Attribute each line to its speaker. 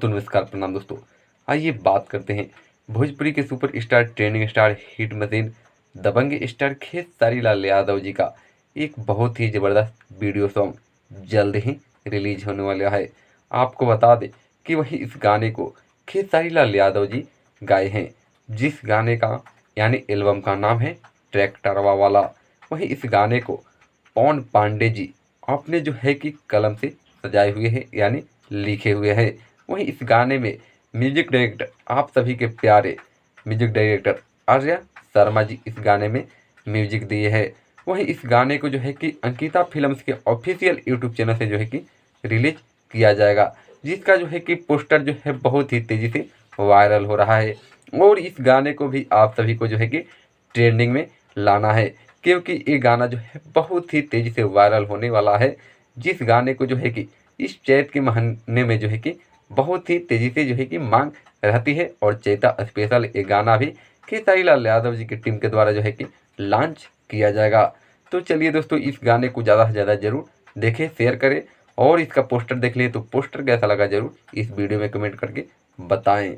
Speaker 1: तो नमस्कार प्रणाम दोस्तों। आइए बात करते हैं भोजपुरी के super star trending star hit machine दबंग स्टार खेसारी लाल यादव जी का एक बहुत ही ज़बरदस्त वीडियो सॉन्ग जल्द ही रिलीज होने वाला है। आपको बता दें कि वही इस गाने को खेसारी लाल यादव जी गाए हैं, जिस गाने का यानी एल्बम का नाम है ट्रैक्टरवा वाला। वही इस गाने को पवन पांडे जी आपने जो है कि कलम से सजाए हुए हैं यानी लिखे हुए हैं। वहीं इस गाने में म्यूजिक डायरेक्टर आप सभी के प्यारे म्यूजिक डायरेक्टर आर्या शर्मा जी इस गाने में म्यूजिक दिए हैं। वहीं इस गाने को जो है कि अंकिता फिल्म्स के ऑफिशियल यूट्यूब चैनल से जो है कि रिलीज किया जाएगा, जिसका जो है कि पोस्टर जो है बहुत ही तेज़ी से वायरल हो रहा है। और इस गाने को भी आप सभी को जो है कि ट्रेंडिंग में लाना है, क्योंकि ये गाना जो है बहुत ही तेज़ी से वायरल होने वाला है। जिस गाने को जो है कि इस चैत के महीने में जो है कि बहुत ही तेज़ी से जो है कि मांग रहती है, और चैता स्पेशल ये गाना भी खेसारी लाल यादव जी की टीम के द्वारा जो है कि लॉन्च किया जाएगा। तो चलिए दोस्तों, इस गाने को ज़्यादा से ज़्यादा ज़रूर देखें, शेयर करें, और इसका पोस्टर देख लिए तो पोस्टर कैसा लगा ज़रूर इस वीडियो में कमेंट करके बताएं।